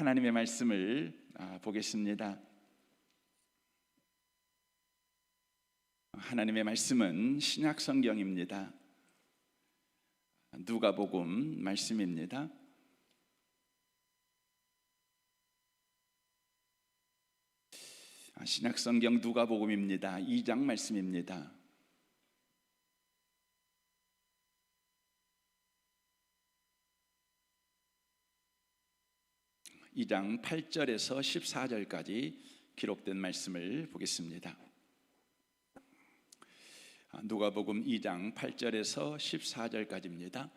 하나님의 말씀을 보겠습니다. 하나님의 말씀은 신약 성경입니다. 누가복음 말씀입니다. 신약 성경 누가복음입니다. 2장 말씀입니다. 2장 8절에서 14절까지 기록된 말씀을 보겠습니다. 누가복음 2장 8절에서 14절까지입니다.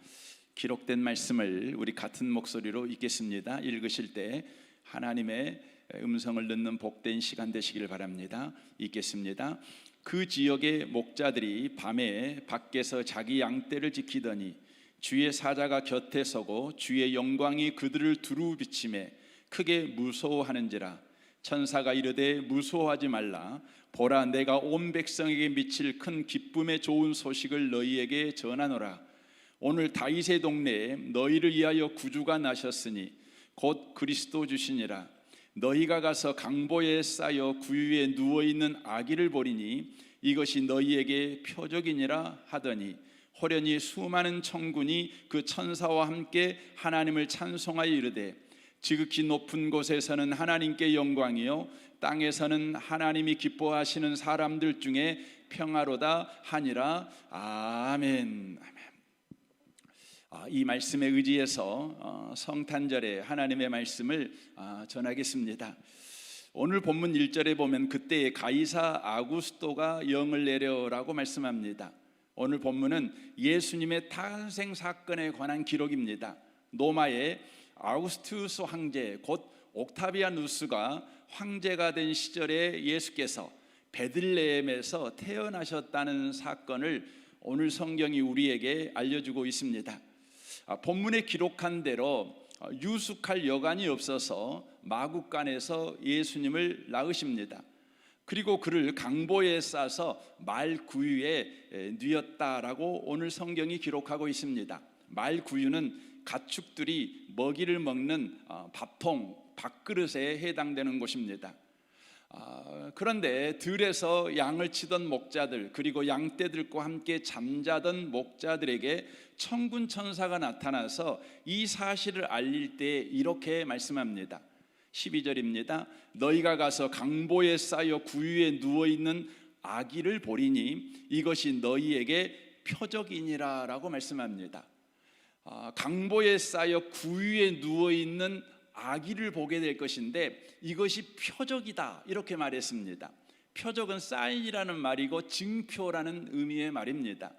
기록된 말씀을 우리 같은 목소리로 읽겠습니다. 읽으실 때 하나님의 음성을 듣는 복된 시간 되시길 바랍니다. 읽겠습니다. 그 지역의 목자들이 밤에 밖에서 자기 양떼를 지키더니 주의 사자가 곁에 서고 주의 영광이 그들을 두루 비치매 크게 무서워하는지라. 천사가 이르되 무서워하지 말라. 보라, 내가 온 백성에게 미칠 큰 기쁨의 좋은 소식을 너희에게 전하노라. 오늘 다윗의 동네에 너희를 위하여 구주가 나셨으니 곧 그리스도 주시니라. 너희가 가서 강보에 쌓여 구유에 누워있는 아기를 보리니 이것이 너희에게 표적이니라 하더니 호련히 수많은 천군이 그 천사와 함께 하나님을 찬송하여 이르되 지극히 높은 곳에서는 하나님께 영광이요 땅에서는 하나님이 기뻐하시는 사람들 중에 평화로다 하니라. 아멘. 이 말씀에 의지해서 성탄절에 하나님의 말씀을 전하겠습니다. 오늘 본문 1절에 보면 그때에 가이사 아구스토가 영을 내려라고 말씀합니다. 오늘 본문은 예수님의 탄생 사건에 관한 기록입니다. 로마의 아우구스투스 황제 곧 옥타비아누스가 황제가 된 시절에 예수께서 베들레헴에서 태어나셨다는 사건을 오늘 성경이 우리에게 알려주고 있습니다. 본문에 기록한 대로 유숙할 여관이 없어서 마구간에서 예수님을 낳으십니다. 그리고 그를 강보에 싸서 말 구유에 뉘었다라고 오늘 성경이 기록하고 있습니다. 말 구유는 가축들이 먹이를 먹는 밥통, 밥그릇에 해당되는 곳입니다. 그런데 들에서 양을 치던 목자들 그리고 양떼들과 함께 잠자던 목자들에게 천군 천사가 나타나서 이 사실을 알릴 때 이렇게 말씀합니다. 12절입니다. 너희가 가서 강보에 쌓여 구유에 누워있는 아기를 보리니 이것이 너희에게 표적이니라 라고 말씀합니다. 강보에 쌓여 구유에 누워있는 아기를 보게 될 것인데 이것이 표적이다 이렇게 말했습니다. 표적은 사인이라는 말이고 증표라는 의미의 말입니다.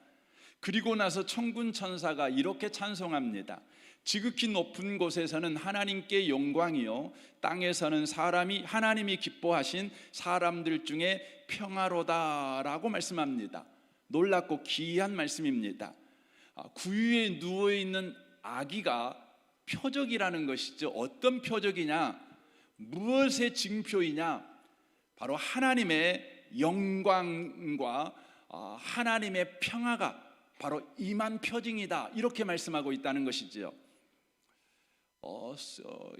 그리고 나서 천군 천사가 이렇게 찬송합니다. 지극히 높은 곳에서는 하나님께 영광이요 땅에서는 하나님이 기뻐하신 사람들 중에 평화로다라고 말씀합니다. 놀랍고 기이한 말씀입니다. 구유에 누워있는 아기가 표적이라는 것이죠. 어떤 표적이냐? 무엇의 징표이냐? 바로 하나님의 영광과 하나님의 평화가 바로 임한 표징이다 이렇게 말씀하고 있다는 것이지요.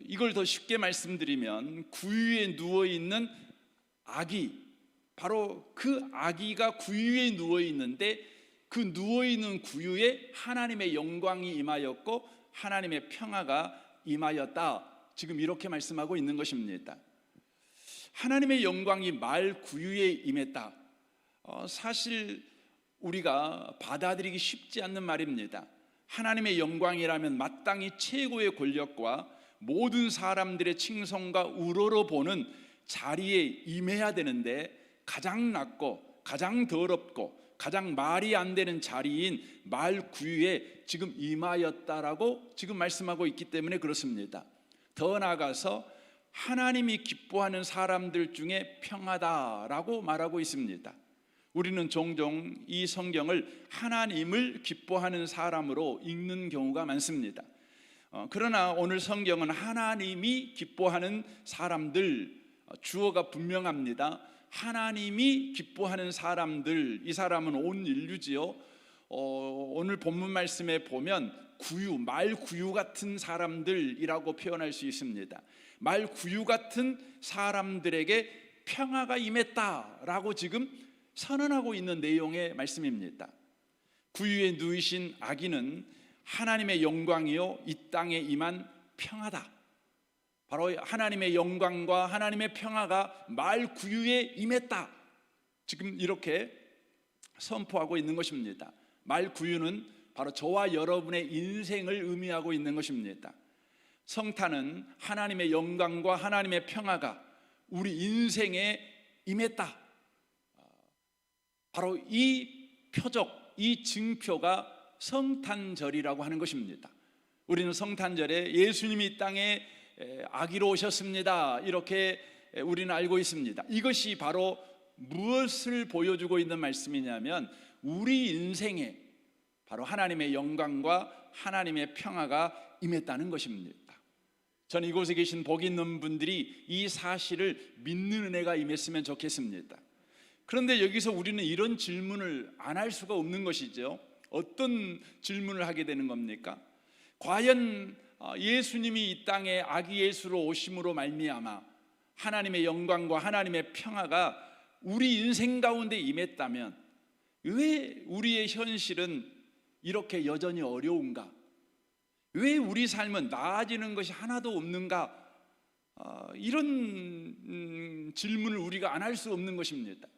이걸 더 쉽게 말씀드리면 구유에 누워있는 아기, 바로 그 아기가 구유에 누워있는데 그 누워있는 구유에 하나님의 영광이 임하였고 하나님의 평화가 임하였다. 지금 이렇게 말씀하고 있는 것입니다. 하나님의 영광이 말 구유에 임했다. 사실 우리가 받아들이기 쉽지 않는 말입니다. 하나님의 영광이라면 마땅히 최고의 권력과 모든 사람들의 칭송과 우러러보는 자리에 임해야 되는데 가장 낮고 가장 더럽고 가장 말이 안 되는 자리인 말 구유에 지금 임하였다라고 지금 말씀하고 있기 때문에 그렇습니다. 더 나아가서 하나님이 기뻐하는 사람들 중에 평하다라고 말하고 있습니다. 우리는 종종 이 성경을 하나님을 기뻐하는 사람으로 읽는 경우가 많습니다. 그러나 오늘 성경은 하나님이 기뻐하는 사람들, 주어가 분명합니다. 하나님이 기뻐하는 사람들, 이 사람은 온 인류지요. 오늘 본문 말씀에 보면 말 구유 같은 사람들이라고 표현할 수 있습니다. 말 구유 같은 사람들에게 평화가 임했다라고 지금 선언하고 있는 내용의 말씀입니다. 구유에 누이신 아기는 하나님의 영광이요 이 땅에 임한 평화다. 바로 하나님의 영광과 하나님의 평화가 말 구유에 임했다. 지금 이렇게 선포하고 있는 것입니다. 말 구유는 바로 저와 여러분의 인생을 의미하고 있는 것입니다. 성탄은 하나님의 영광과 하나님의 평화가 우리 인생에 임했다. 바로 이 표적, 이 증표가 성탄절이라고 하는 것입니다. 우리는 성탄절에 예수님이 이 땅에 아기로 오셨습니다. 이렇게 우리는 알고 있습니다. 이것이 바로 무엇을 보여주고 있는 말씀이냐면 우리 인생에 바로 하나님의 영광과 하나님의 평화가 임했다는 것입니다. 저는 이곳에 계신 복 있는 분들이 이 사실을 믿는 은혜가 임했으면 좋겠습니다. 그런데 여기서 우리는 이런 질문을 안 할 수가 없는 것이죠. 어떤 질문을 하게 되는 겁니까? 과연 예수님이 이 땅에 아기 예수로 오심으로 말미암아 하나님의 영광과 하나님의 평화가 우리 인생 가운데 임했다면 왜 우리의 현실은 이렇게 여전히 어려운가? 왜 우리 삶은 나아지는 것이 하나도 없는가? 이런 질문을 우리가 안 할 수 없는 것입니다.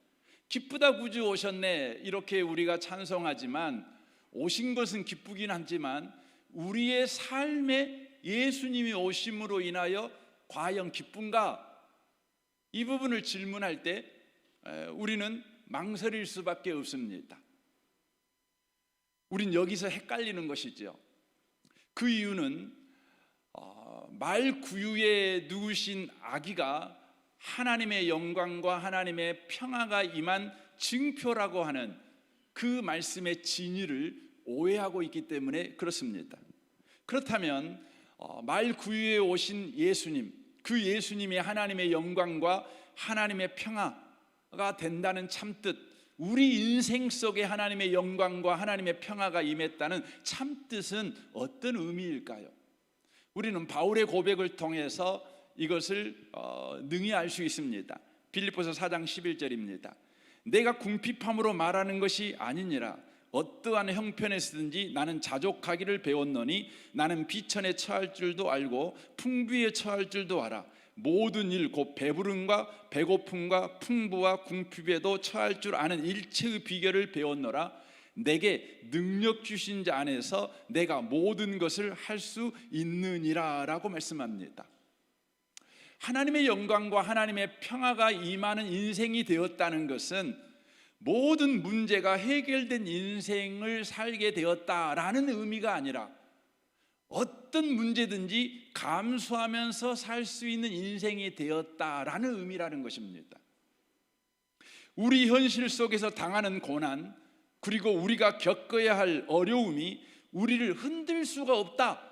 기쁘다 구주 오셨네 이렇게 우리가 찬송하지만 오신 것은 기쁘긴 하지만 우리의 삶에 예수님이 오심으로 인하여 과연 기쁜가? 이 부분을 질문할 때 우리는 망설일 수밖에 없습니다. 우린 여기서 헷갈리는 것이죠. 그 이유는 말 구유에 누우신 아기가 하나님의 영광과 하나님의 평화가 임한 증표라고 하는 그 말씀의 진리를 오해하고 있기 때문에 그렇습니다. 그렇다면 말 구유에 오신 예수님, 그 예수님이 하나님의 영광과 하나님의 평화가 된다는 참뜻, 우리 인생 속에 하나님의 영광과 하나님의 평화가 임했다는 참뜻은 어떤 의미일까요? 우리는 바울의 고백을 통해서 이것을 능히 알 수 있습니다. 빌립보서 4장 11절입니다. 내가 궁핍함으로 말하는 것이 아니니라. 어떠한 형편에서든지 나는 자족하기를 배웠노니 나는 비천에 처할 줄도 알고 풍부에 처할 줄도 알아. 모든 일 곧 배부름과 배고픔과 풍부와 궁핍에도 처할 줄 아는 일체의 비결을 배웠노라. 내게 능력 주신 자 안에서 내가 모든 것을 할 수 있느니라 라고 말씀합니다. 하나님의 영광과 하나님의 평화가 임하는 인생이 되었다는 것은 모든 문제가 해결된 인생을 살게 되었다라는 의미가 아니라 어떤 문제든지 감수하면서 살 수 있는 인생이 되었다라는 의미라는 것입니다. 우리 현실 속에서 당하는 고난, 그리고 우리가 겪어야 할 어려움이 우리를 흔들 수가 없다,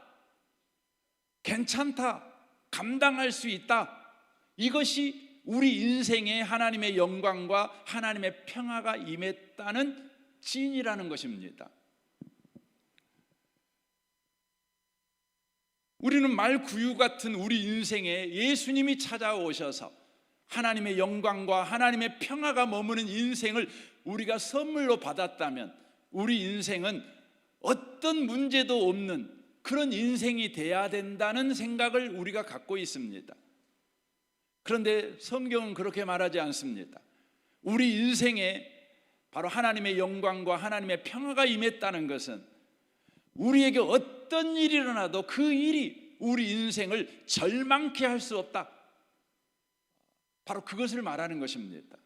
괜찮다, 감당할 수 있다, 이것이 우리 인생에 하나님의 영광과 하나님의 평화가 임했다는 진이라는 것입니다. 우리는 말 구유 같은 우리 인생에 예수님이 찾아오셔서 하나님의 영광과 하나님의 평화가 머무는 인생을 우리가 선물로 받았다면 우리 인생은 어떤 문제도 없는 그런 인생이 돼야 된다는 생각을 우리가 갖고 있습니다. 그런데 성경은 그렇게 말하지 않습니다. 우리 인생에 바로 하나님의 영광과 하나님의 평화가 임했다는 것은 우리에게 어떤 일이 일어나도 그 일이 우리 인생을 절망케 할 수 없다, 바로 그것을 말하는 것입니다.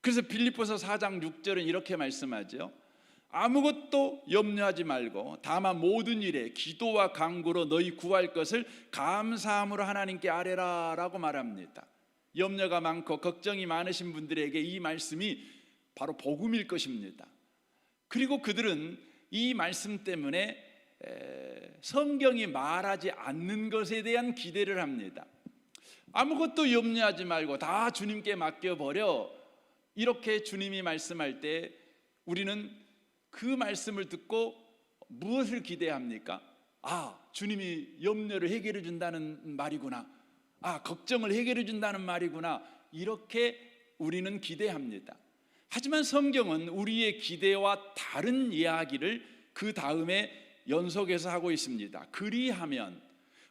그래서 빌립보서 4장 6절은 이렇게 말씀하죠. 아무것도 염려하지 말고 다만 모든 일에 기도와 간구로 너희 구할 것을 감사함으로 하나님께 아뢰라 라고 말합니다. 염려가 많고 걱정이 많으신 분들에게 이 말씀이 바로 복음일 것입니다. 그리고 그들은 이 말씀 때문에 성경이 말하지 않는 것에 대한 기대를 합니다. 아무것도 염려하지 말고 다 주님께 맡겨버려, 이렇게 주님이 말씀할 때 우리는 그 말씀을 듣고 무엇을 기대합니까? 주님이 염려를 해결해 준다는 말이구나. 걱정을 해결해 준다는 말이구나. 이렇게 우리는 기대합니다. 하지만 성경은 우리의 기대와 다른 이야기를 그 다음에 연속해서 하고 있습니다. 그리하면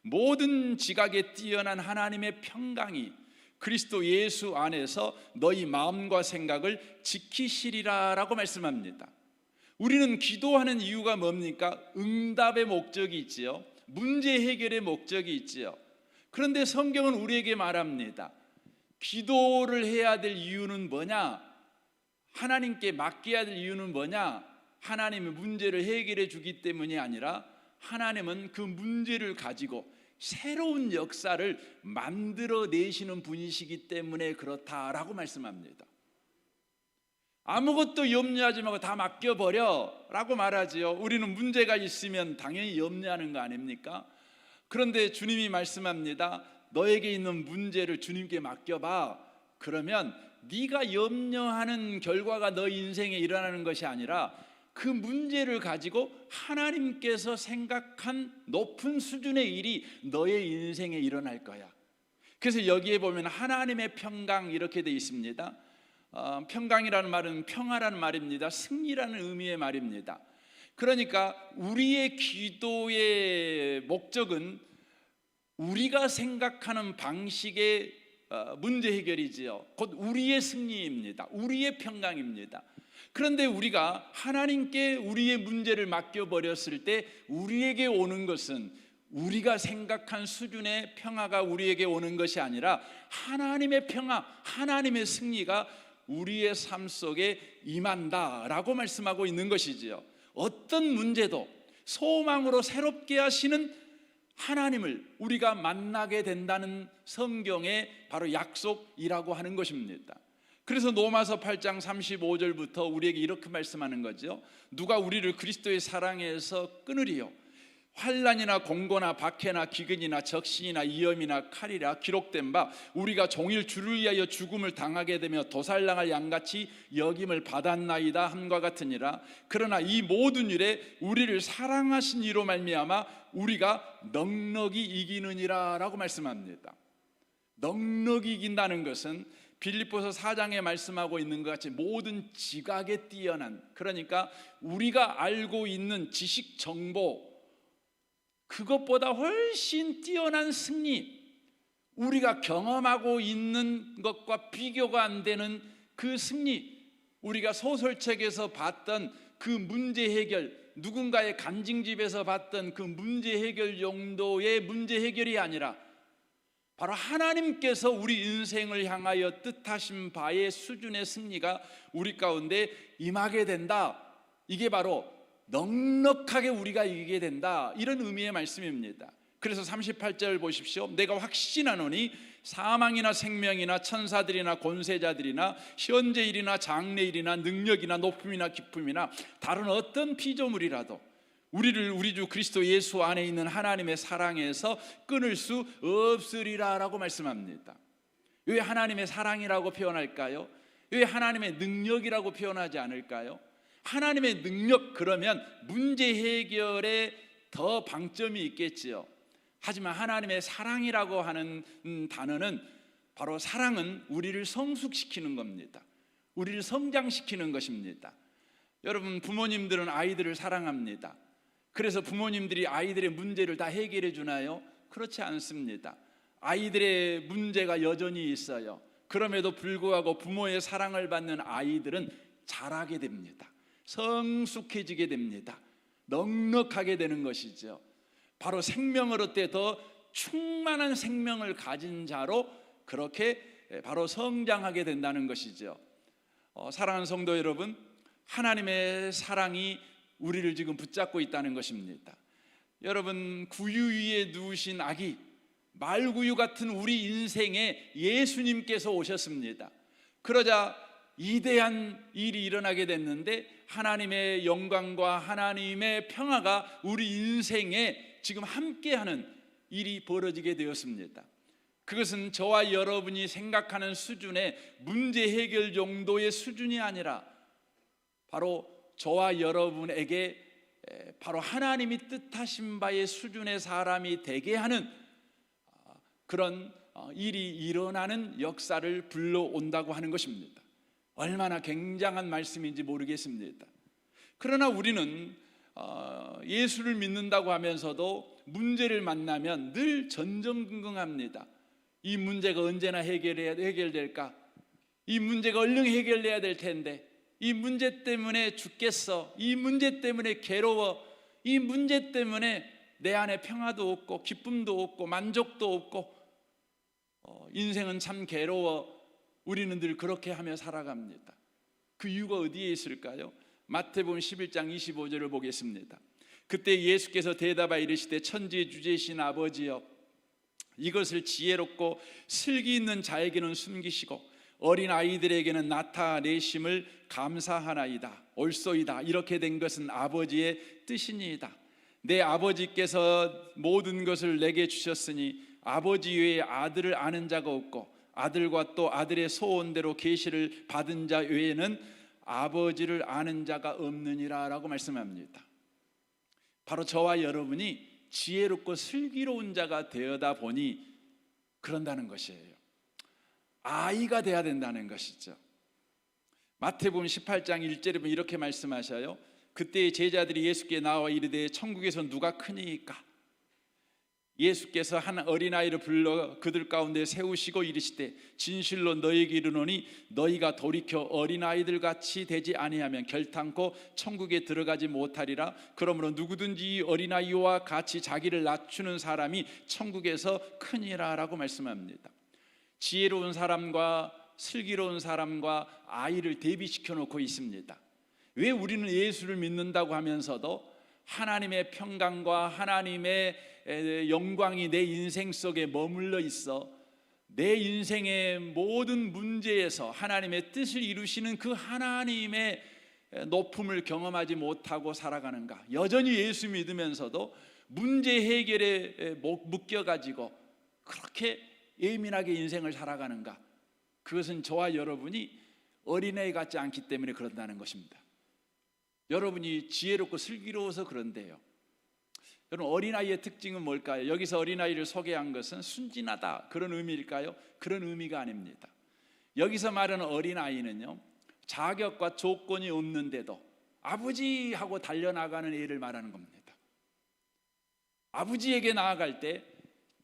모든 지각에 뛰어난 하나님의 평강이 그리스도 예수 안에서 너희 마음과 생각을 지키시리라 라고 말씀합니다. 우리는 기도하는 이유가 뭡니까? 응답의 목적이 있지요. 문제 해결의 목적이 있지요. 그런데 성경은 우리에게 말합니다. 기도를 해야 될 이유는 뭐냐? 하나님께 맡겨야 될 이유는 뭐냐? 하나님의 문제를 해결해 주기 때문이 아니라 하나님은 그 문제를 가지고 새로운 역사를 만들어내시는 분이시기 때문에 그렇다라고 말씀합니다. 아무것도 염려하지 말고 다 맡겨버려 라고 말하지요. 우리는 문제가 있으면 당연히 염려하는 거 아닙니까? 그런데 주님이 말씀합니다. 너에게 있는 문제를 주님께 맡겨봐. 그러면 네가 염려하는 결과가 너 인생에 일어나는 것이 아니라 그 문제를 가지고 하나님께서 생각한 높은 수준의 일이 너의 인생에 일어날 거야. 그래서 여기에 보면 하나님의 평강 이렇게 되어 있습니다. 평강이라는 말은 평화라는 말입니다. 승리라는 의미의 말입니다. 그러니까 우리의 기도의 목적은 우리가 생각하는 방식의 문제 해결이지요. 곧 우리의 승리입니다. 우리의 평강입니다. 그런데 우리가 하나님께 우리의 문제를 맡겨버렸을 때 우리에게 오는 것은 우리가 생각한 수준의 평화가 우리에게 오는 것이 아니라 하나님의 평화, 하나님의 승리가 우리의 삶 속에 임한다라고 말씀하고 있는 것이지요. 어떤 문제도 소망으로 새롭게 하시는 하나님을 우리가 만나게 된다는 성경의 바로 약속이라고 하는 것입니다. 그래서 로마서 8장 35절부터 우리에게 이렇게 말씀하는 거죠. 누가 우리를 그리스도의 사랑에서 끊으리요? 환난이나 공고나 박해나 기근이나 적신이나 위험이나 칼이라 기록된 바 우리가 종일 주를 위하여 죽음을 당하게 되며 도살당할 양같이 여김을 받았나이다 함과 같으니라. 그러나 이 모든 일에 우리를 사랑하신 이로 말미암아 우리가 넉넉히 이기느니라 라고 말씀합니다. 넉넉히 이긴다는 것은 빌립보서 4장에 말씀하고 있는 것 같이 모든 지각에 뛰어난, 그러니까 우리가 알고 있는 지식 정보 그것보다 훨씬 뛰어난 승리, 우리가 경험하고 있는 것과 비교가 안 되는 그 승리, 우리가 소설책에서 봤던 그 문제 해결, 누군가의 간증집에서 봤던 그 문제 해결 정도의 문제 해결이 아니라 바로 하나님께서 우리 인생을 향하여 뜻하신 바의 수준의 승리가 우리 가운데 임하게 된다. 이게 바로 넉넉하게 우리가 이기게 된다, 이런 의미의 말씀입니다. 그래서 38절 보십시오. 내가 확신하노니 사망이나 생명이나 천사들이나 권세자들이나 현재 일이나 장래 일이나 능력이나 높음이나 기쁨이나 다른 어떤 피조물이라도 우리를 우리 주 그리스도 예수 안에 있는 하나님의 사랑에서 끊을 수 없으리라 라고 말씀합니다. 왜 하나님의 사랑이라고 표현할까요? 왜 하나님의 능력이라고 표현하지 않을까요? 하나님의 능력, 그러면 문제 해결에 더 방점이 있겠지요. 하지만 하나님의 사랑이라고 하는 단어는 바로 사랑은 우리를 성숙시키는 겁니다. 우리를 성장시키는 것입니다. 여러분, 부모님들은 아이들을 사랑합니다. 그래서 부모님들이 아이들의 문제를 다 해결해 주나요? 그렇지 않습니다. 아이들의 문제가 여전히 있어요. 그럼에도 불구하고 부모의 사랑을 받는 아이들은 자라게 됩니다. 성숙해지게 됩니다. 넉넉하게 되는 것이죠. 바로 생명을 얻되 더 충만한 생명을 가진 자로 그렇게 바로 성장하게 된다는 것이죠. 사랑하는 성도 여러분, 하나님의 사랑이 우리를 지금 붙잡고 있다는 것입니다. 여러분, 구유 위에 누우신 아기, 말구유 같은 우리 인생에 예수님께서 오셨습니다. 그러자 위대한 일이 일어나게 됐는데 하나님의 영광과 하나님의 평화가 우리 인생에 지금 함께하는 일이 벌어지게 되었습니다. 그것은 저와 여러분이 생각하는 수준의 문제 해결 정도의 수준이 아니라 바로 저와 여러분에게 바로 하나님이 뜻하신 바의 수준의 사람이 되게 하는 그런 일이 일어나는 역사를 불러온다고 하는 것입니다. 얼마나 굉장한 말씀인지 모르겠습니다. 그러나 우리는 예수를 믿는다고 하면서도 문제를 만나면 늘 전전긍긍합니다. 이 문제가 언제나 해결될까? 이 문제가 얼른 해결돼야 될 텐데, 이 문제 때문에 죽겠어, 이 문제 때문에 괴로워, 이 문제 때문에 내 안에 평화도 없고 기쁨도 없고 만족도 없고 인생은 참 괴로워. 우리는 늘 그렇게 하며 살아갑니다. 그 이유가 어디에 있을까요? 마태복음 11장 25절을 보겠습니다. 그때 예수께서 대답하여 이르시되 천지의 주제이신 아버지여, 이것을 지혜롭고 슬기 있는 자에게는 숨기시고 어린 아이들에게는 나타내심을 감사하나이다. 옳소이다. 이렇게 된 것은 아버지의 뜻이니이다. 내 아버지께서 모든 것을 내게 주셨으니 아버지 외에 아들을 아는 자가 없고 아들과 또 아들의 소원대로 계시를 받은 자 외에는 아버지를 아는 자가 없느니라 라고 말씀합니다. 바로 저와 여러분이 지혜롭고 슬기로운 자가 되어다 보니 그런다는 것이에요. 아이가 돼야 된다는 것이죠. 마태복음 18장 1절에 보면 이렇게 말씀하셔요. 그때 제자들이 예수께 나와 이르되 천국에서 누가 크니까? 예수께서 한 어린아이를 불러 그들 가운데 세우시고 이르시되 진실로 너희에게 이르노니 너희가 돌이켜 어린아이들 같이 되지 아니하면 결탄코 천국에 들어가지 못하리라. 그러므로 누구든지 어린아이와 같이 자기를 낮추는 사람이 천국에서 크니라 라고 말씀합니다. 지혜로운 사람과 슬기로운 사람과 아이를 대비시켜 놓고 있습니다. 왜 우리는 예수를 믿는다고 하면서도 하나님의 평강과 하나님의 영광이 내 인생 속에 머물러 있어 내 인생의 모든 문제에서 하나님의 뜻을 이루시는 그 하나님의 높음을 경험하지 못하고 살아가는가? 여전히 예수 믿으면서도 문제 해결에 묶여가지고 그렇게 예민하게 인생을 살아가는가? 그것은 저와 여러분이 어린애 같지 않기 때문에 그런다는 것입니다. 여러분이 지혜롭고 슬기로워서 그런데요. 여러분, 어린아이의 특징은 뭘까요? 여기서 어린아이를 소개한 것은 순진하다 그런 의미일까요? 그런 의미가 아닙니다. 여기서 말하는 어린아이는요, 자격과 조건이 없는데도 아버지 하고 달려나가는 애를 말하는 겁니다. 아버지에게 나아갈 때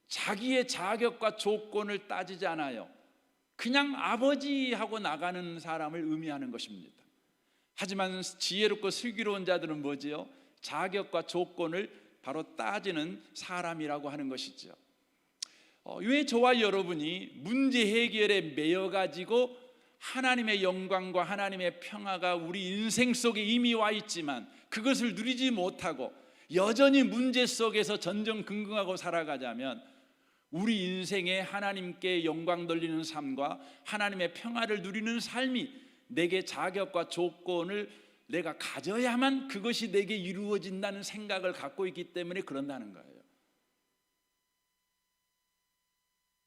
자기의 자격과 조건을 따지지 않아요. 그냥 아버지 하고 나가는 사람을 의미하는 것입니다. 하지만 지혜롭고 슬기로운 자들은 뭐지요? 자격과 조건을 바로 따지는 사람이라고 하는 것이죠. 왜 저와 여러분이 문제 해결에 매여가지고 하나님의 영광과 하나님의 평화가 우리 인생 속에 이미 와 있지만 그것을 누리지 못하고 여전히 문제 속에서 전전긍긍하고 살아가자면 우리 인생에 하나님께 영광 돌리는 삶과 하나님의 평화를 누리는 삶이 내게 자격과 조건을 내가 가져야만 그것이 내게 이루어진다는 생각을 갖고 있기 때문에 그런다는 거예요.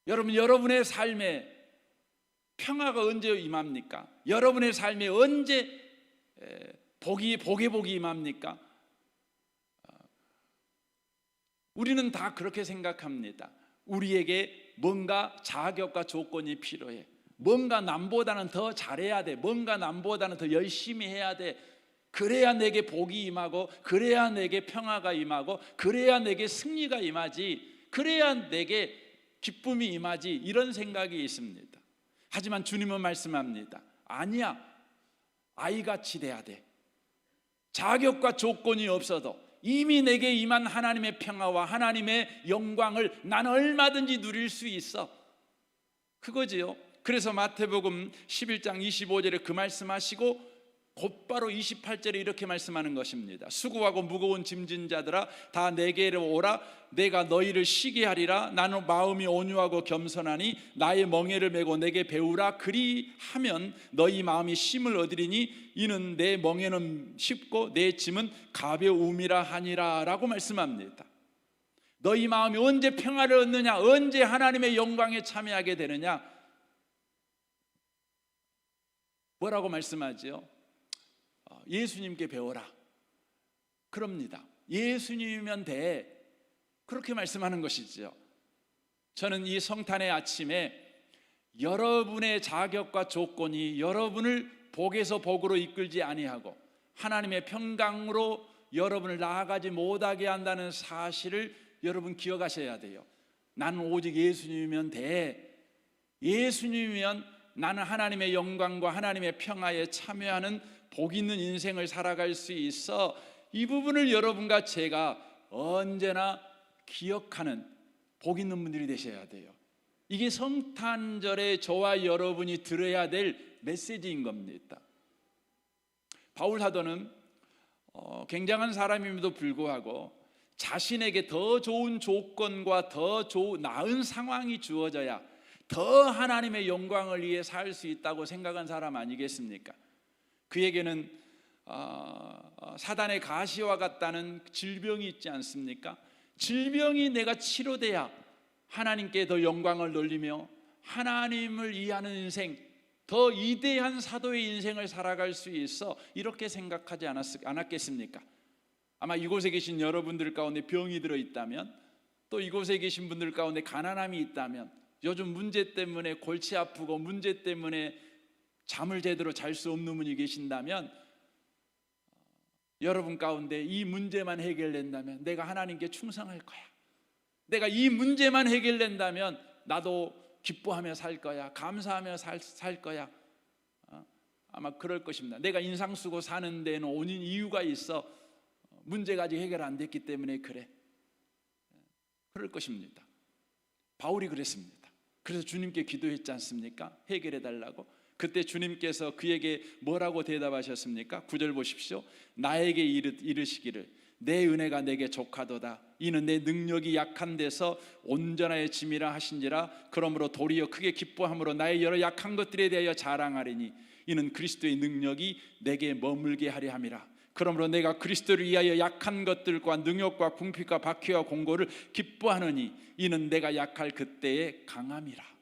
여러분, 여러분의 삶에 평화가 언제 임합니까? 여러분의 삶에 언제 복이 임합니까? 우리는 다 그렇게 생각합니다. 우리에게 뭔가 자격과 조건이 필요해. 뭔가 남보다는 더 잘해야 돼. 뭔가 남보다는 더 열심히 해야 돼. 그래야 내게 복이 임하고, 그래야 내게 평화가 임하고, 그래야 내게 승리가 임하지, 그래야 내게 기쁨이 임하지, 이런 생각이 있습니다. 하지만 주님은 말씀합니다. 아니야, 아이같이 돼야 돼. 자격과 조건이 없어도 이미 내게 임한 하나님의 평화와 하나님의 영광을 난 얼마든지 누릴 수 있어. 그거지요. 그래서 마태복음 11장 25절에 그 말씀하시고 곧바로 28절에 이렇게 말씀하는 것입니다. 수고하고 무거운 짐진 자들아 다 내게로 오라. 내가 너희를 쉬게 하리라. 나는 마음이 온유하고 겸손하니 나의 멍에를 메고 내게 배우라. 그리하면 너희 마음이 쉼을 얻으리니 이는 내 멍에는 쉽고 내 짐은 가벼움이라 하니라 라고 말씀합니다. 너희 마음이 언제 평화를 얻느냐, 언제 하나님의 영광에 참여하게 되느냐, 뭐라고 말씀하지요? 예수님께 배워라. 그럽니다. 예수님이면 돼. 그렇게 말씀하는 것이죠. 저는 이 성탄의 아침에 여러분의 자격과 조건이 여러분을 복에서 복으로 이끌지 아니하고 하나님의 평강으로 여러분을 나아가지 못하게 한다는 사실을 여러분 기억하셔야 돼요. 나는 오직 예수님이면 돼. 예수님이면 나는 하나님의 영광과 하나님의 평화에 참여하는 복 있는 인생을 살아갈 수 있어. 이 부분을 여러분과 제가 언제나 기억하는 복 있는 분들이 되셔야 돼요. 이게 성탄절에 저와 여러분이 들어야 될 메시지인 겁니다. 바울 사도는 굉장한 사람임에도 불구하고 자신에게 더 좋은 조건과 더 나은 상황이 주어져야 더 하나님의 영광을 위해 살 수 있다고 생각한 사람 아니겠습니까? 그에게는 사단의 가시와 같다는 질병이 있지 않습니까? 질병이 내가 치료돼야 하나님께 더 영광을 돌리며 하나님을 이해하는 인생, 더 위대한 사도의 인생을 살아갈 수 있어. 이렇게 생각하지 않았겠습니까? 아마 이곳에 계신 여러분들 가운데 병이 들어있다면, 또 이곳에 계신 분들 가운데 가난함이 있다면, 요즘 문제 때문에 골치 아프고 문제 때문에 잠을 제대로 잘 수 없는 분이 계신다면, 여러분 가운데 이 문제만 해결된다면 내가 하나님께 충성할 거야, 내가 이 문제만 해결된다면 나도 기뻐하며 살 거야, 감사하며 살 거야, 아마 그럴 것입니다. 내가 인상 쓰고 사는 데는 온인 이유가 있어. 문제가 아직 해결 안 됐기 때문에 그래. 그럴 것입니다. 바울이 그랬습니다. 그래서 주님께 기도했지 않습니까? 해결해 달라고. 그때 주님께서 그에게 뭐라고 대답하셨습니까? 9절 보십시오. 나에게 이르시기를 내 은혜가 내게 족하도다. 이는 내 능력이 약한 데서 온전하여 짐이라 하신지라. 그러므로 도리어 크게 기뻐함으로 나의 여러 약한 것들에 대하여 자랑하리니 이는 그리스도의 능력이 내게 머물게 하려 함이라. 그러므로 내가 그리스도를 위하여 약한 것들과 능욕과 궁핍과 박해와 공고를 기뻐하느니 이는 내가 약할 그때에 강함이라.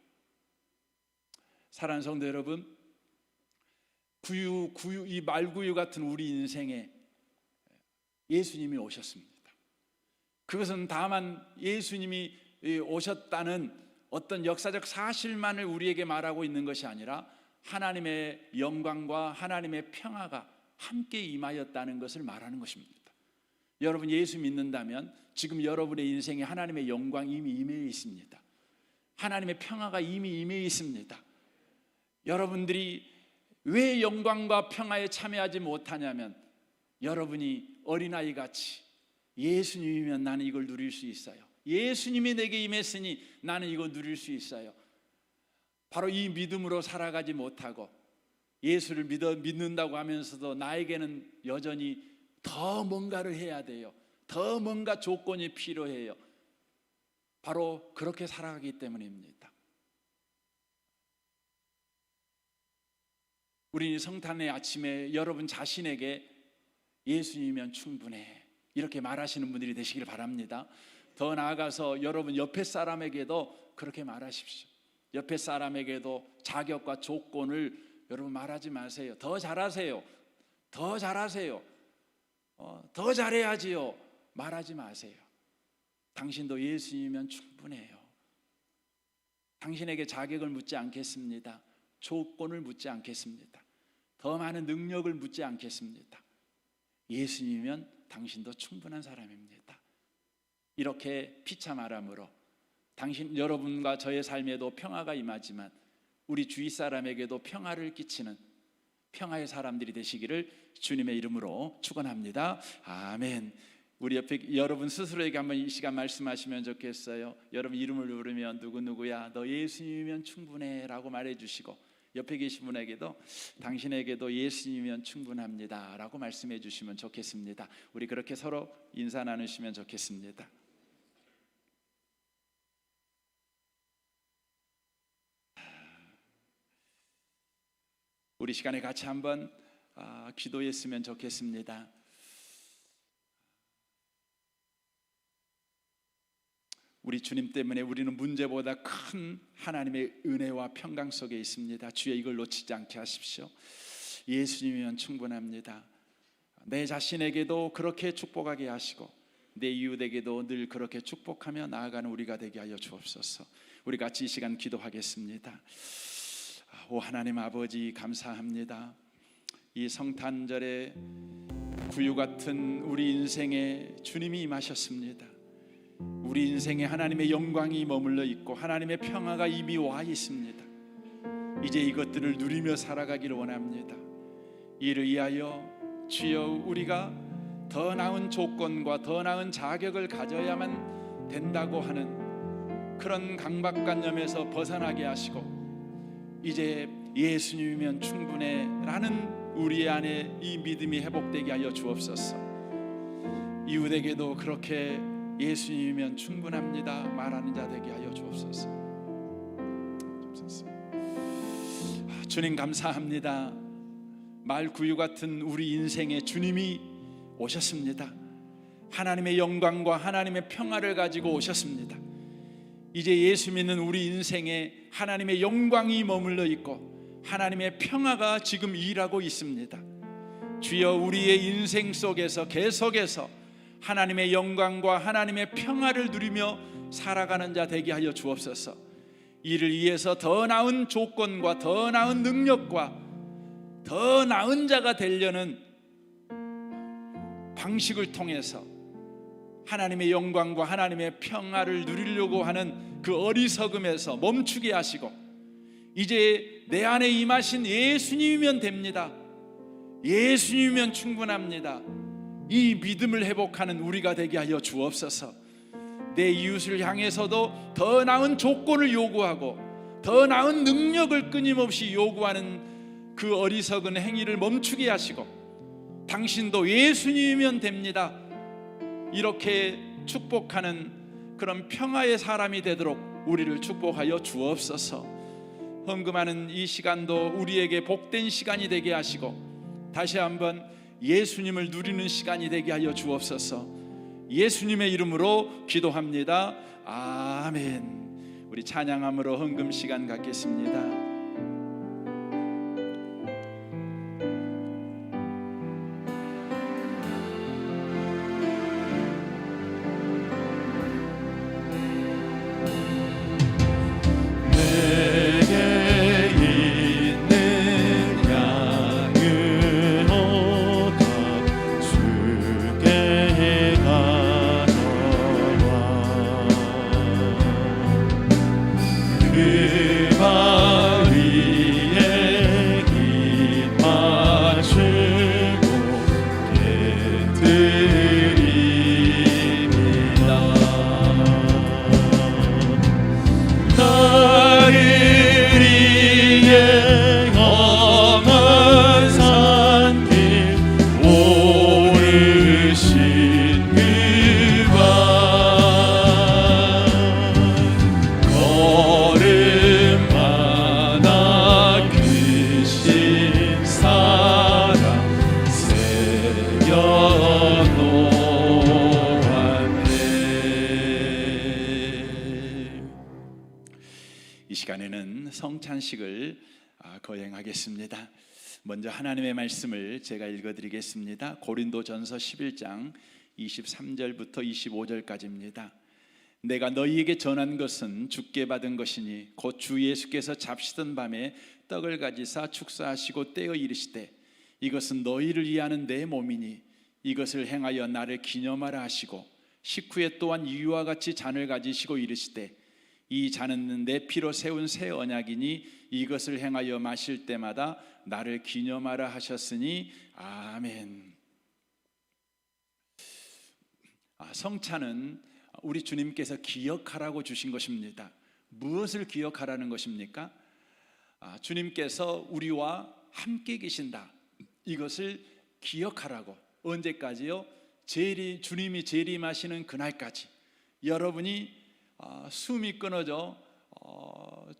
사랑하는 성도 여러분, 이 말구유 같은 우리 인생에 예수님이 오셨습니다. 그것은 다만 예수님이 오셨다는 어떤 역사적 사실만을 우리에게 말하고 있는 것이 아니라 하나님의 영광과 하나님의 평화가 함께 임하였다는 것을 말하는 것입니다. 여러분 예수 믿는다면 지금 여러분의 인생에 하나님의 영광이 이미 임해 있습니다. 하나님의 평화가 이미 임해 있습니다. 여러분들이 왜 영광과 평화에 참여하지 못하냐면 여러분이 어린아이 같이 예수님이면 나는 이걸 누릴 수 있어요, 예수님이 내게 임했으니 나는 이거 누릴 수 있어요. 바로 이 믿음으로 살아가지 못하고 예수를 믿는다고 하면서도 나에게는 여전히 더 뭔가를 해야 돼요, 더 뭔가 조건이 필요해요. 바로 그렇게 살아가기 때문입니다. 우리 성탄의 아침에 여러분 자신에게 예수님이면 충분해 이렇게 말하시는 분들이 되시길 바랍니다. 더 나아가서 여러분 옆에 사람에게도 그렇게 말하십시오. 옆에 사람에게도 자격과 조건을 여러분 말하지 마세요. 더 잘하세요, 더 잘하세요, 더 잘해야지요, 말하지 마세요. 당신도 예수님이면 충분해요. 당신에게 자격을 묻지 않겠습니다. 조건을 묻지 않겠습니다. 더 많은 능력을 묻지 않겠습니다. 예수님이면 당신도 충분한 사람입니다. 이렇게 피차 말함으로 여러분과 저의 삶에도 평화가 임하지만 우리 주위 사람에게도 평화를 끼치는 평화의 사람들이 되시기를 주님의 이름으로 축원합니다. 아멘. 우리 옆에 여러분 스스로에게 한번 이 시간 말씀하시면 좋겠어요. 여러분 이름을 부르면 누구누구야 너 예수님이면 충분해 라고 말해주시고, 옆에 계신 분에게도 당신에게도 예수님이면 충분합니다 라고 말씀해 주시면 좋겠습니다. 우리 그렇게 서로 인사 나누시면 좋겠습니다. 우리 시간에 같이 한번 기도했으면 좋겠습니다. 우리 주님 때문에 우리는 문제보다 큰 하나님의 은혜와 평강 속에 있습니다. 주여 이걸 놓치지 않게 하십시오. 예수님이면 충분합니다. 내 자신에게도 그렇게 축복하게 하시고 내 이웃에게도 늘 그렇게 축복하며 나아가는 우리가 되게 하여 주옵소서. 우리 같이 이 시간 기도하겠습니다. 오 하나님 아버지, 감사합니다. 이 성탄절에 구유 같은 우리 인생에 주님이 임하셨습니다. 우리 인생에 하나님의 영광이 머물러 있고 하나님의 평화가 이미 와 있습니다. 이제 이것들을 누리며 살아가기를 원합니다. 이를 위하여 주여 우리가 더 나은 조건과 더 나은 자격을 가져야만 된다고 하는 그런 강박관념에서 벗어나게 하시고 이제 예수님이면 충분해 라는 우리 안에 이 믿음이 회복되게 하여 주옵소서. 이웃에게도 그렇게 예수님이면 충분합니다 말하는 자 되게 하여 주옵소서. 주님 감사합니다. 말구유 같은 우리 인생에 주님이 오셨습니다. 하나님의 영광과 하나님의 평화를 가지고 오셨습니다. 이제 예수 믿는 우리 인생에 하나님의 영광이 머물러 있고 하나님의 평화가 지금 일하고 있습니다. 주여 우리의 인생 속에서 계속해서 하나님의 영광과 하나님의 평화를 누리며 살아가는 자 되게 하여 주옵소서. 이를 위해서 더 나은 조건과 더 나은 능력과 더 나은 자가 되려는 방식을 통해서 하나님의 영광과 하나님의 평화를 누리려고 하는 그 어리석음에서 멈추게 하시고 이제 내 안에 임하신 예수님이면 됩니다. 예수님이면 충분합니다. 이 믿음을 회복하는 우리가 되게 하여 주옵소서. 내 이웃을 향해서도 더 나은 조건을 요구하고 더 나은 능력을 끊임없이 요구하는 그 어리석은 행위를 멈추게 하시고 당신도 예수님이면 됩니다 이렇게 축복하는 그런 평화의 사람이 되도록 우리를 축복하여 주옵소서. 헌금하는 이 시간도 우리에게 복된 시간이 되게 하시고 다시 한번 예수님을 누리는 시간이 되게 하여 주옵소서. 예수님의 이름으로 기도합니다. 아멘. 우리 찬양함으로 헌금 시간 갖겠습니다. 이 시간에는 성찬식을 거행하겠습니다. 먼저 하나님의 말씀을 제가 읽어드리겠습니다. 고린도전서 11장 23절부터 25절까지입니다. 내가 너희에게 전한 것은 주께 받은 것이니 곧 주 예수께서 잡시던 밤에 떡을 가지사 축사하시고 떼어 이르시되 이것은 너희를 위하는 내 몸이니 이것을 행하여 나를 기념하라 하시고 식후에 또한 이와 같이 잔을 가지시고 이르시되 이 잔은 내 피로 세운 새 언약이니 이것을 행하여 마실 때마다 나를 기념하라 하셨으니 아멘. 성찬은 우리 주님께서 기억하라고 주신 것입니다. 무엇을 기억하라는 것입니까? 주님께서 우리와 함께 계신다. 이것을 기억하라고. 언제까지요? 주님이 재림하시는 그날까지. 여러분이 숨이 끊어져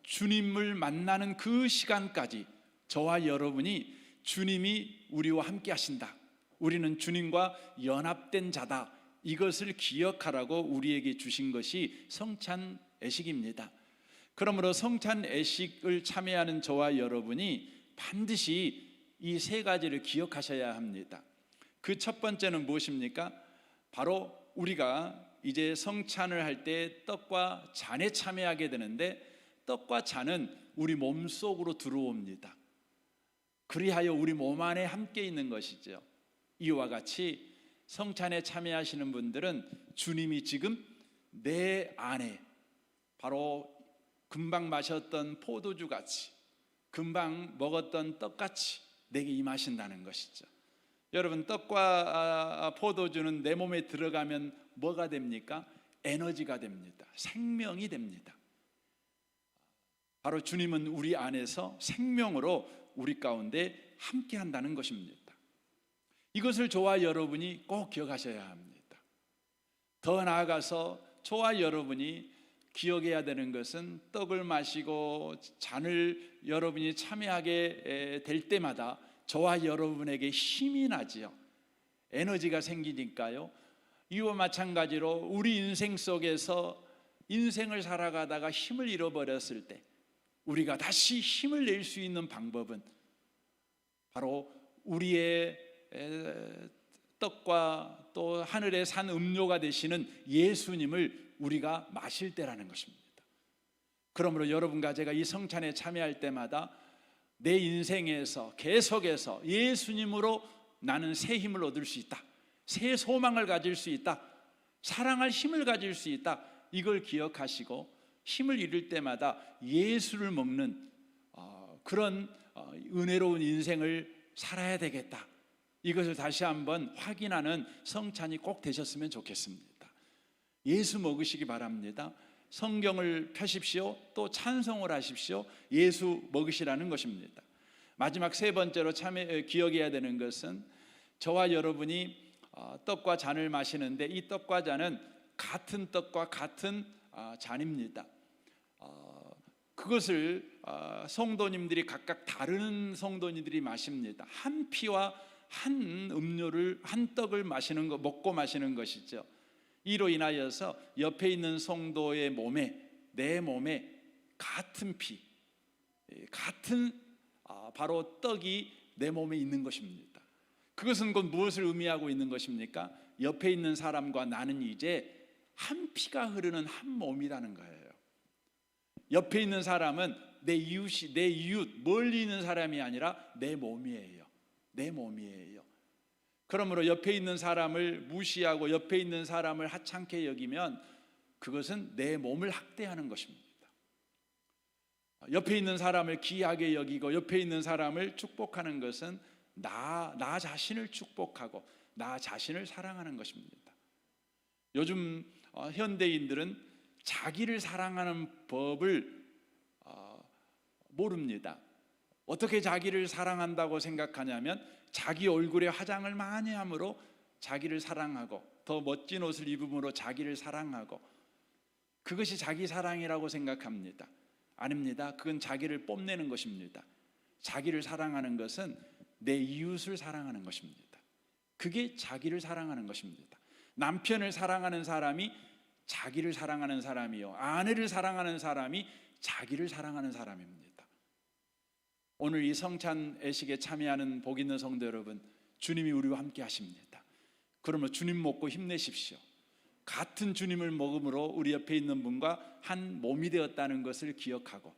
주님을 만나는 그 시간까지 저와 여러분이 주님이 우리와 함께 하신다. 우리는 주님과 연합된 자다. 이것을 기억하라고 우리에게 주신 것이 성찬 애식입니다. 그러므로 성찬 애식을 참여하는 저와 여러분이 반드시 이 세 가지를 기억하셔야 합니다. 그 첫 번째는 무엇입니까? 바로 우리가 이제 성찬을 할 때 떡과 잔에 참여하게 되는데, 떡과 잔은 우리 몸 속으로 들어옵니다. 그리하여 우리 몸 안에 함께 있는 것이죠. 이와 같이 성찬에 참여하시는 분들은 주님이 지금 내 안에, 바로 금방 마셨던 포도주 같이, 금방 먹었던 떡같이 내게 임하신다는 것이죠. 여러분, 떡과 포도주는 내 몸에 들어가면 뭐가 됩니까? 에너지가 됩니다. 생명이 됩니다. 바로 주님은 우리 안에서 생명으로 우리 가운데 함께 한다는 것입니다. 이것을 저와 여러분이 꼭 기억하셔야 합니다. 더 나아가서 저와 여러분이 기억해야 되는 것은, 떡을 마시고 잔을 여러분이 참여하게 될 때마다 저와 여러분에게 힘이 나지요. 에너지가 생기니까요. 이와 마찬가지로 우리 인생 속에서 인생을 살아가다가 힘을 잃어버렸을 때 우리가 다시 힘을 낼 수 있는 방법은 바로 우리의 떡과 또 하늘의 산 음료가 되시는 예수님을 우리가 마실 때라는 것입니다. 그러므로 여러분과 제가 이 성찬에 참여할 때마다 내 인생에서 계속해서 예수님으로 나는 새 힘을 얻을 수 있다, 새 소망을 가질 수 있다, 사랑할 힘을 가질 수 있다, 이걸 기억하시고 힘을 잃을 때마다 예수를 먹는 그런 은혜로운 인생을 살아야 되겠다, 이것을 다시 한번 확인하는 성찬이 꼭 되셨으면 좋겠습니다. 예수 먹으시기 바랍니다. 성경을 펴십시오. 또 찬송을 하십시오. 예수 먹으시라는 것입니다. 마지막 세 번째로 기억해야 되는 것은, 저와 여러분이 떡과 잔을 마시는데 이 떡과 잔은 같은 떡과 같은 잔입니다. 그것을 성도님들이 각각 다른 성도님들이 마십니다. 한 피와 한 음료를, 한 떡을 마시는 거, 먹고 마시는 것이죠. 이로 인하여서 옆에 있는 성도의 몸에, 내 몸에 같은 피, 같은 바로 떡이 내 몸에 있는 것입니다. 그것은 곧 무엇을 의미하고 있는 것입니까? 옆에 있는 사람과 나는 이제 한 피가 흐르는 한 몸이라는 거예요. 옆에 있는 사람은 내 이웃이, 내 이웃, 멀리 있는 사람이 아니라 내 몸이에요. 내 몸이에요. 그러므로 옆에 있는 사람을 무시하고 옆에 있는 사람을 하찮게 여기면 그것은 내 몸을 학대하는 것입니다. 옆에 있는 사람을 귀하게 여기고 옆에 있는 사람을 축복하는 것은 나 자신을 축복하고 나 자신을 사랑하는 것입니다. 요즘 현대인들은 자기를 사랑하는 법을 모릅니다. 어떻게 자기를 사랑한다고 생각하냐면, 자기 얼굴에 화장을 많이 함으로 자기를 사랑하고, 더 멋진 옷을 입음으로 자기를 사랑하고, 그것이 자기 사랑이라고 생각합니다. 아닙니다. 그건 자기를 뽐내는 것입니다. 자기를 사랑하는 것은 내 이웃을 사랑하는 것입니다. 그게 자기를 사랑하는 것입니다. 남편을 사랑하는 사람이 자기를 사랑하는 사람이요, 아내를 사랑하는 사람이 자기를 사랑하는 사람입니다. 오늘 이 성찬 애식에 참여하는 복 있는 성도 여러분, 주님이 우리와 함께 하십니다. 그러면 주님 먹고 힘내십시오. 같은 주님을 먹음으로 우리 옆에 있는 분과 한 몸이 되었다는 것을 기억하고,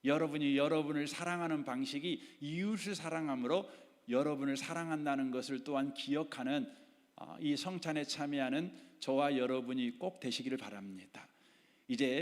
여러분이 여러분을 사랑하는 방식이 이웃을 사랑함으로 여러분을 사랑한다는 것을 또한 기억하는 이 성찬에 참여하는 저와 여러분이 꼭 되시기를 바랍니다. 이제